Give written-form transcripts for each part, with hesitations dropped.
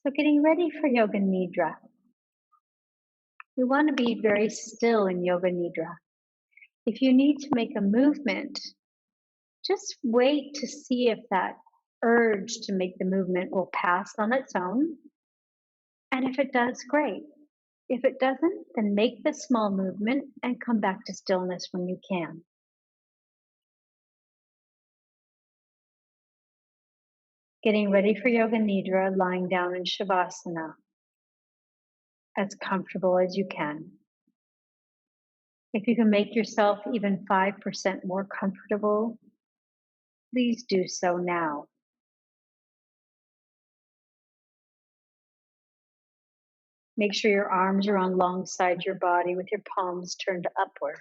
So getting ready for Yoga Nidra. We want to be very still in Yoga Nidra. If you need to make a movement, just wait to see if that urge to make the movement will pass on its own. And if it does, great. If it doesn't, then make the small movement and come back to stillness when you can. Getting ready for Yoga Nidra, lying down in Shavasana, as comfortable as you can. If you can make yourself even 5% more comfortable, please do so now. Make sure your arms are on alongside your body with your palms turned upward.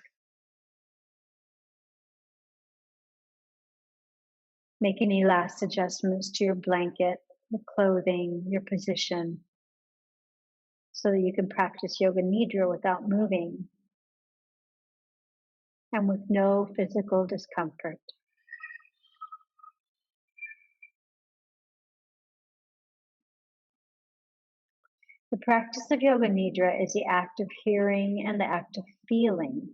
Make any last adjustments to your blanket, the clothing, your position, so that you can practice Yoga Nidra without moving and with no physical discomfort. The practice of Yoga Nidra is the act of hearing and the act of feeling.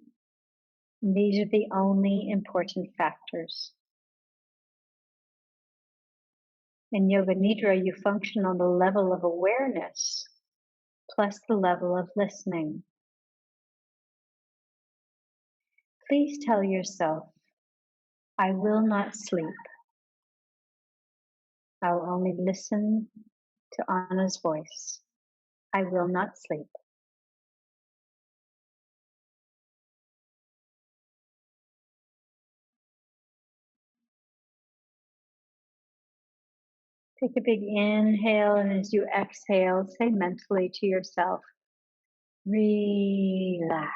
And these are the only important factors. In Yoga Nidra, you function on the level of awareness plus the level of listening. Please tell yourself, I will not sleep. I will only listen to Anna's voice. I will not sleep. Take a big inhale, and as you exhale, say mentally to yourself, relax.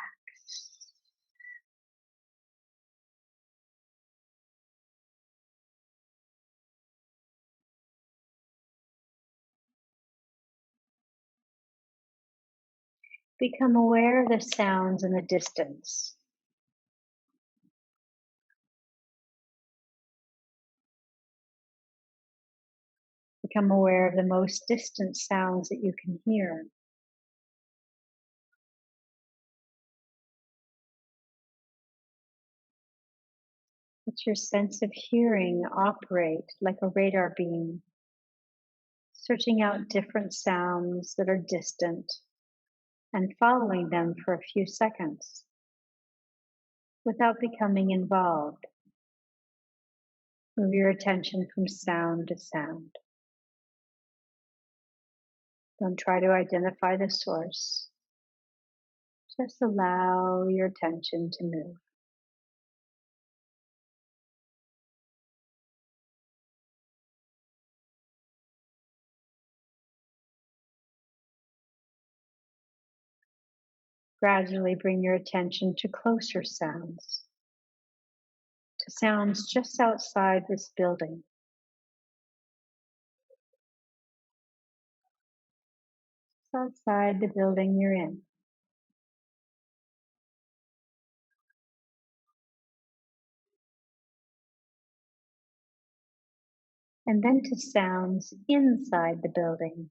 Become aware of the sounds in the distance. Become aware of the most distant sounds that you can hear. Let your sense of hearing operate like a radar beam, searching out different sounds that are distant and following them for a few seconds without becoming involved. Move your attention from sound to sound. Don't try to identify the source. Just allow your attention to move. Gradually bring your attention to closer sounds, to sounds just outside this building. Outside the building you're in. And then to sounds inside the building.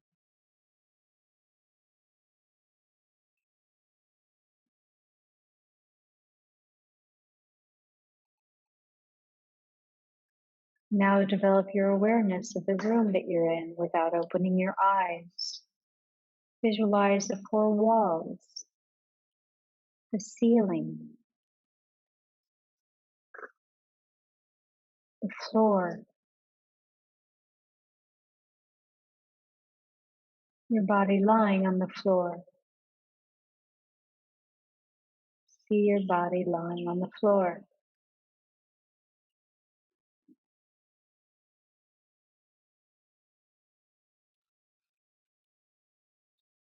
Now develop your awareness of the room that you're in without opening your eyes. Visualize the four walls, the ceiling, the floor, your body lying on the floor. See your body lying on the floor.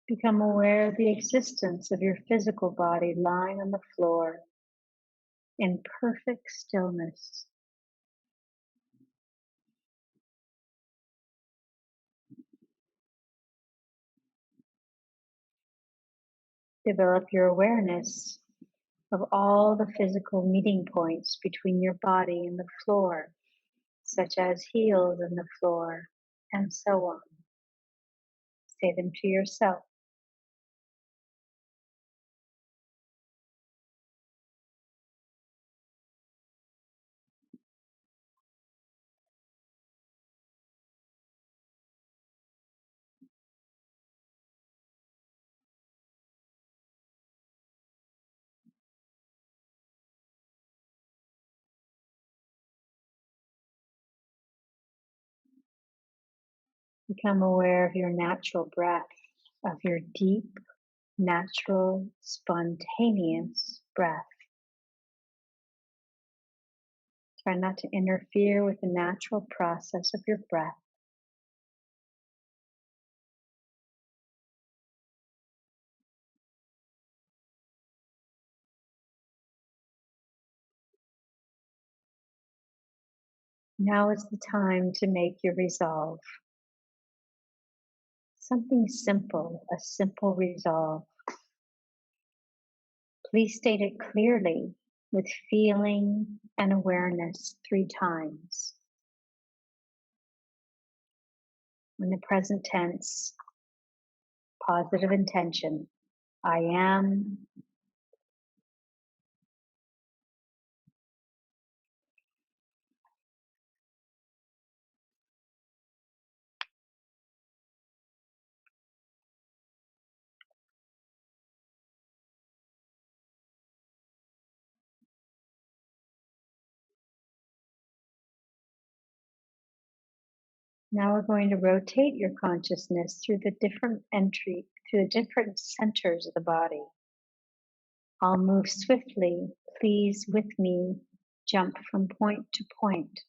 Become aware of the existence of your physical body lying on the floor in perfect stillness. Develop your awareness of all the physical meeting points between your body and the floor, such as heels in the floor, and so on. say them to yourself. Become aware of your natural breath, of your deep, natural, spontaneous breath. Try not to interfere with the natural process of your breath. Now is the time to make your resolve. Something simple, a simple resolve. Please state it clearly with feeling and awareness 3 times. In the present tense, positive intention. I am. Now we're going to rotate your consciousness through the different centers of the body. I'll move swiftly. Please, with me, jump from point to point.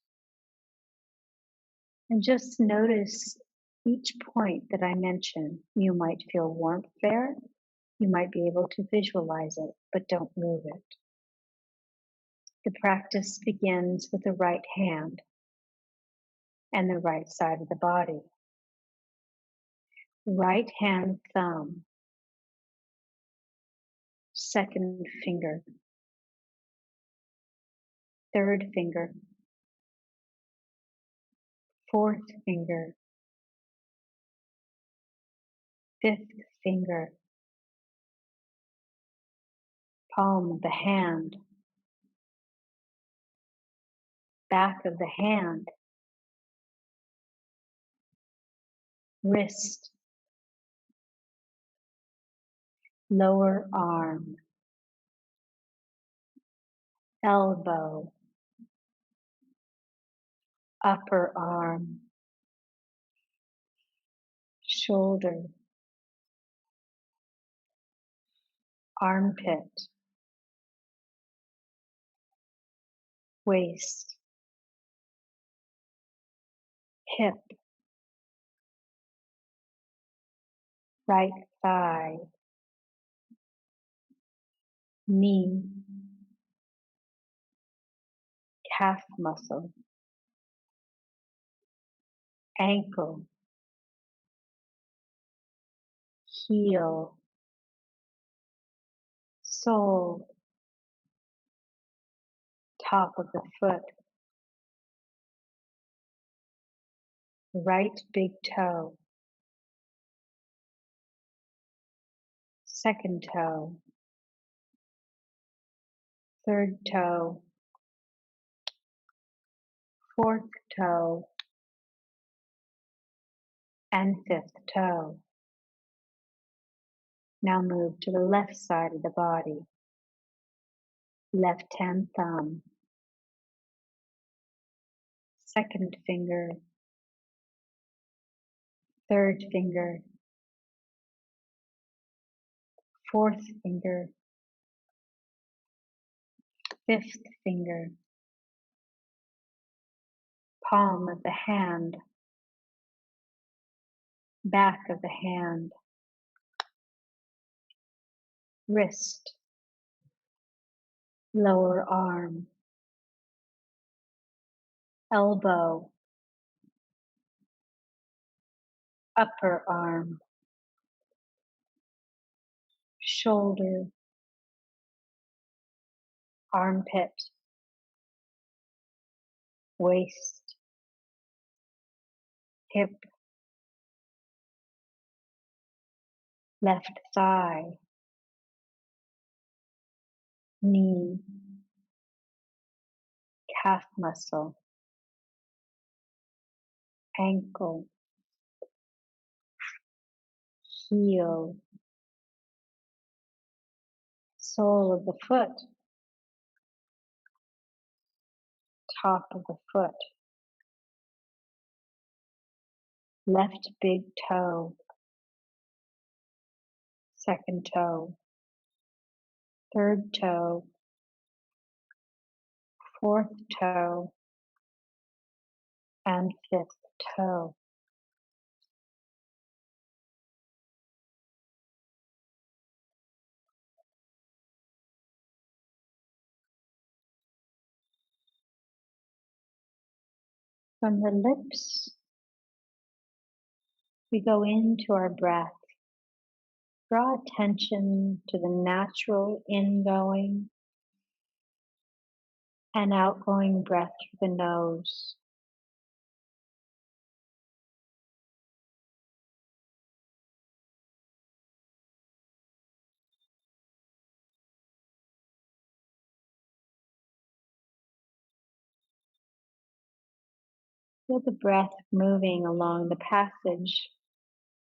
And just notice each point that I mention. You might feel warmth there. You might be able to visualize it, but don't move it. The practice begins with the right hand and the right side of the body. Right hand thumb, second finger, third finger, fourth finger, fifth finger, palm of the hand, back of the hand, wrist, lower arm, elbow, upper arm, shoulder, armpit, waist, hip, right thigh, knee, calf muscle, ankle, heel, sole, top of the foot, right big toe, second toe, third toe, fourth toe, and fifth toe. Now move to the left side of the body. Left hand thumb, second finger, third finger, fourth finger, fifth finger, palm of the hand, back of the hand, wrist, lower arm, elbow, upper arm, shoulder, armpit, waist, hip, left thigh, knee, calf muscle, ankle, heel, sole of the foot, top of the foot, left big toe, second toe, third toe, fourth toe, and fifth toe. From the lips, we go into our breath. Draw attention to the natural ingoing and outgoing breath through the nose. Feel the breath moving along the passage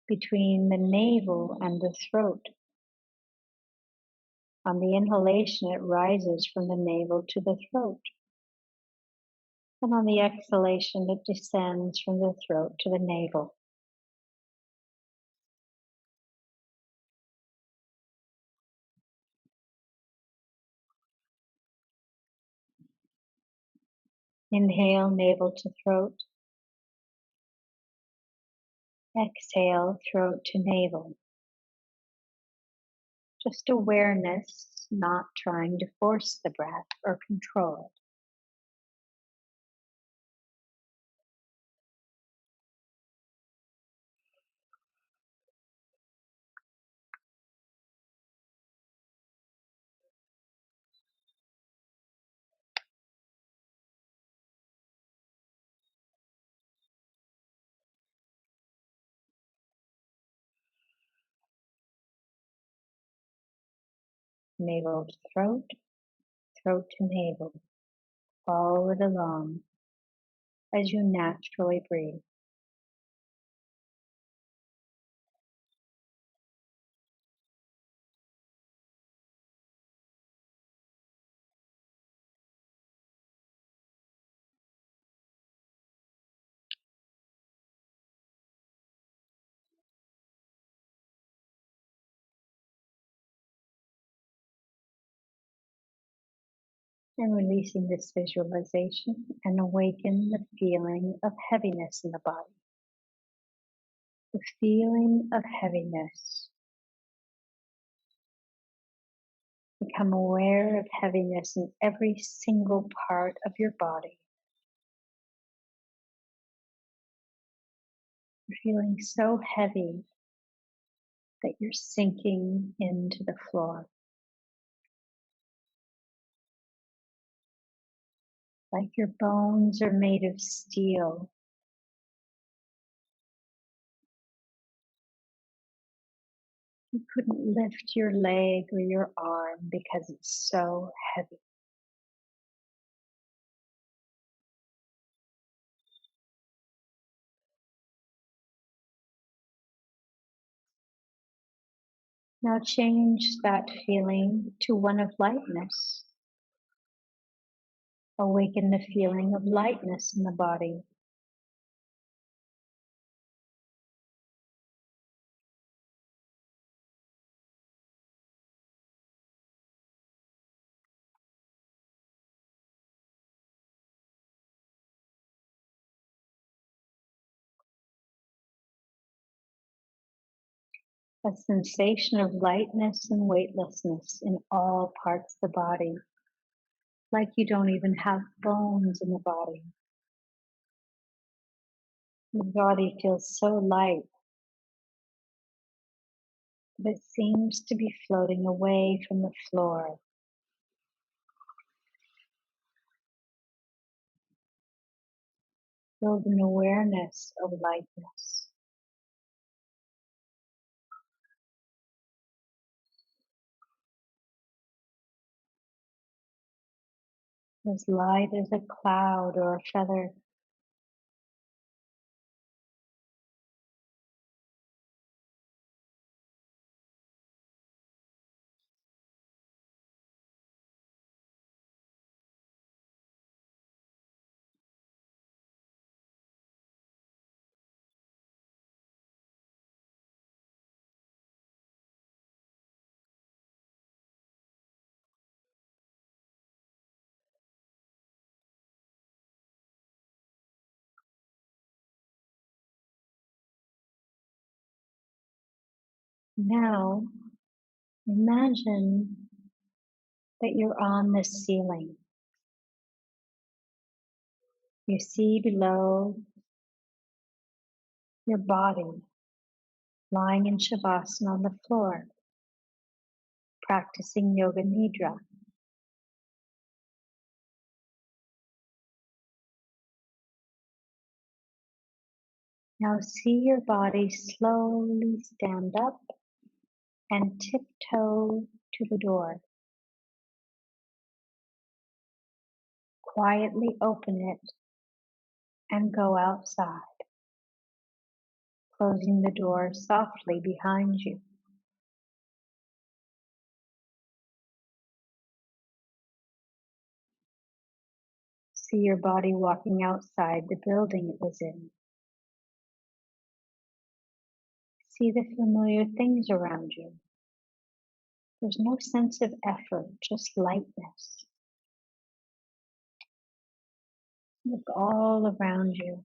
between the navel and the throat. On the inhalation, it rises from the navel to the throat. And on the exhalation, it descends from the throat to the navel. Inhale, navel to throat. Exhale, throat to navel. Just awareness, not trying to force the breath or control it. Navel to throat, throat to navel. Follow it along as you naturally breathe. And releasing this visualization and awaken the feeling of heaviness in the body. The feeling of heaviness. Become aware of heaviness in every single part of your body. You're feeling so heavy that you're sinking into the floor. Like your bones are made of steel. You couldn't lift your leg or your arm because it's so heavy. Now change that feeling to one of lightness. Awaken the feeling of lightness in the body. A sensation of lightness and weightlessness in all parts of the body, like you don't even have bones in the body. The body feels so light that it seems to be floating away from the floor. Build an awareness of lightness. as light as a cloud or a feather. Now, imagine that you're on the ceiling. You see below your body lying in Shavasana on the floor, practicing Yoga Nidra. Now see your body slowly stand up and tiptoe to the door. Quietly open it and go outside, closing the door softly behind you. See your body walking outside the building it was in. See the familiar things around you. There's no sense of effort, just lightness. Look all around you.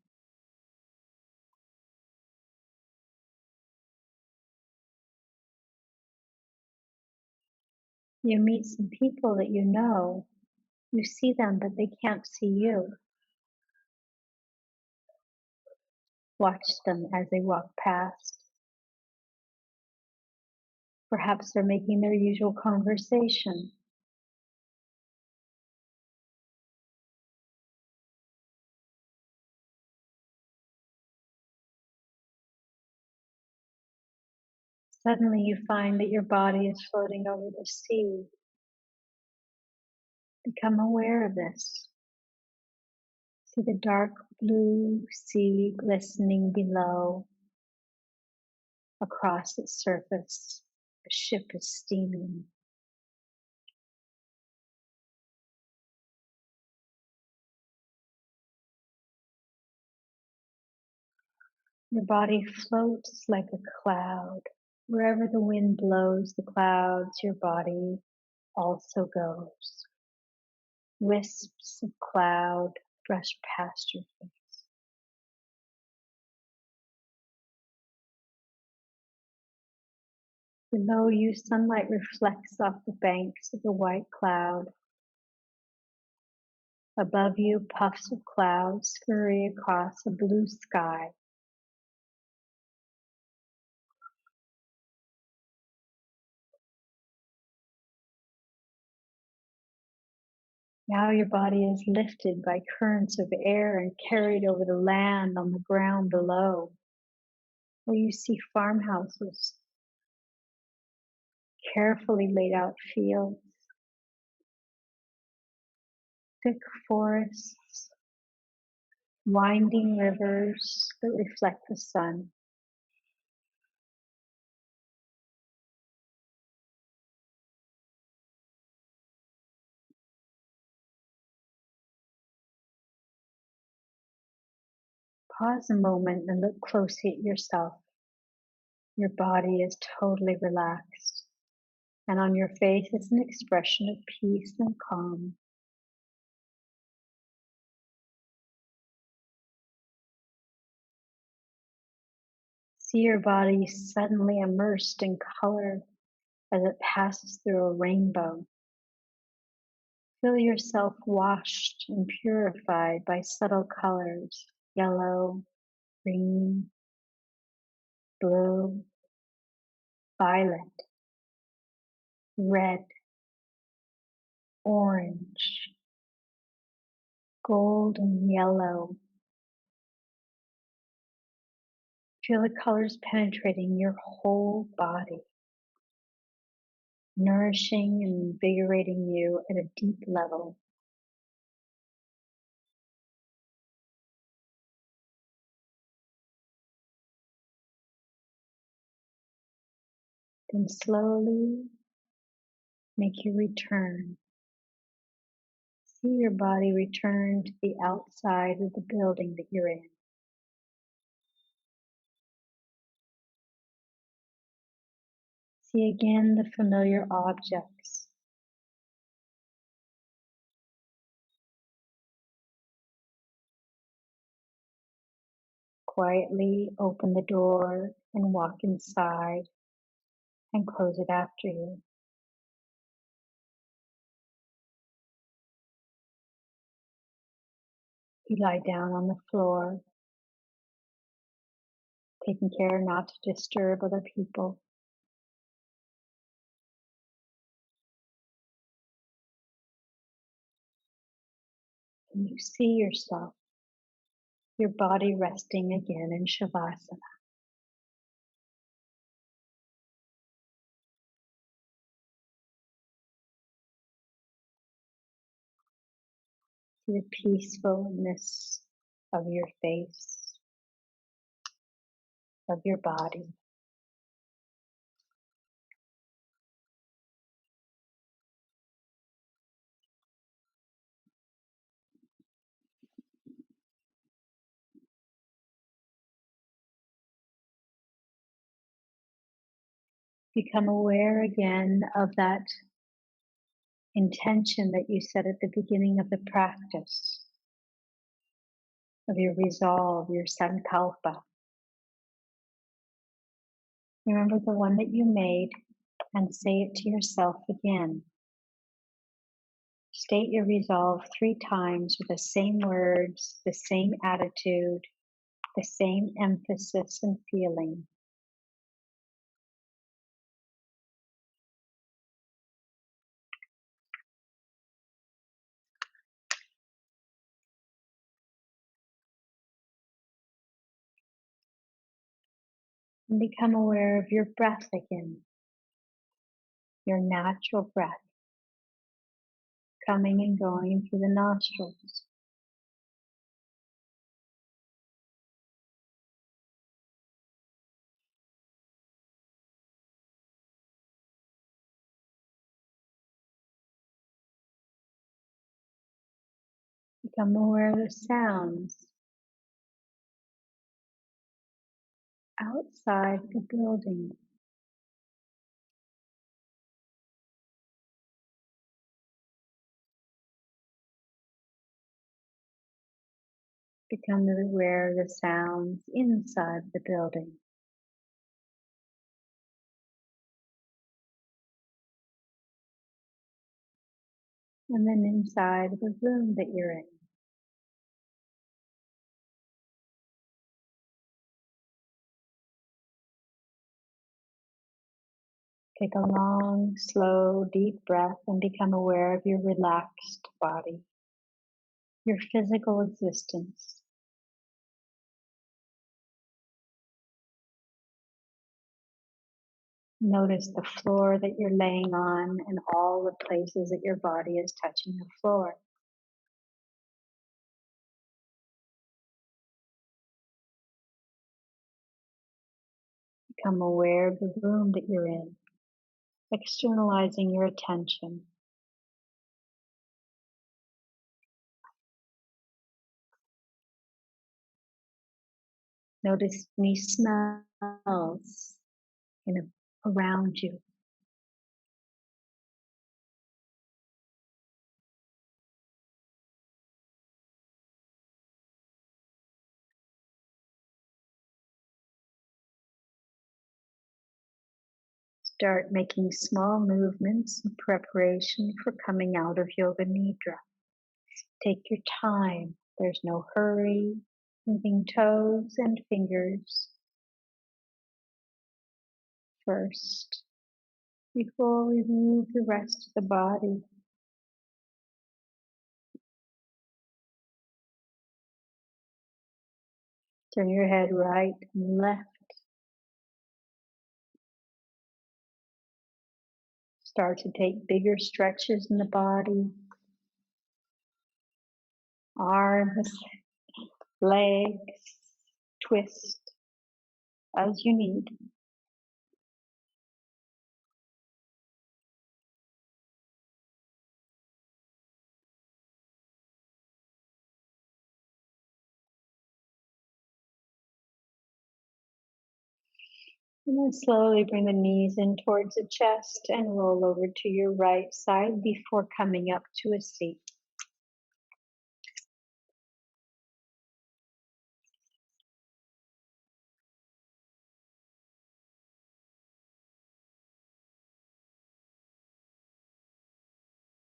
You meet some people that you know. You see them, but they can't see you. Watch them as they walk past. Perhaps they're making their usual conversation. Suddenly you find that your body is floating over the sea. Become aware of this. See the dark blue sea glistening below. Across its surface, a ship is steaming. Your body floats like a cloud. Wherever the wind blows the clouds, your body also goes. Wisps of cloud brush past your face. Below you, sunlight reflects off the banks of the white cloud. Above you, puffs of cloud scurry across a blue sky. Now your body is lifted by currents of air and carried over the land on the ground below, where you see farmhouses, carefully laid out fields, thick forests, winding rivers that reflect the sun. Pause a moment and look closely at yourself. Your body is totally relaxed, and on your face is an expression of peace and calm. See your body suddenly immersed in color as it passes through a rainbow. Feel yourself washed and purified by subtle colors: yellow, green, blue, violet, red, orange, gold, and yellow. Feel the colors penetrating your whole body, nourishing and invigorating you at a deep level. Then slowly make your return. See your body return to the outside of the building that you're in. See again the familiar objects. Quietly open the door and walk inside and close it after you. You lie down on the floor, taking care not to disturb other people. And you see yourself, your body resting again in Shavasana. See the peacefulness of your face, of your body. Become aware again of that intention that you set at the beginning of the practice, of your resolve, your sankalpa. Remember the one that you made and say it to yourself again. State your resolve 3 times with the same words, the same attitude, the same emphasis and feeling. And become aware of your breath again, your natural breath, coming and going through the nostrils. Become aware of the sounds outside the building. Become aware of the sounds inside the building. And then inside the room that you're in. Take a long, slow, deep breath and become aware of your relaxed body, your physical existence. Notice the floor that you're laying on and all the places that your body is touching the floor. Become aware of the room that you're in, externalizing your attention. Notice any smells around you. Start making small movements in preparation for coming out of Yoga Nidra. Take your time. There's no hurry. Moving toes and fingers first before we move the rest of the body. Turn your head right and left. Start to take bigger stretches in the body. Arms, legs, twist as you need. And then slowly bring the knees in towards the chest and roll over to your right side before coming up to a seat.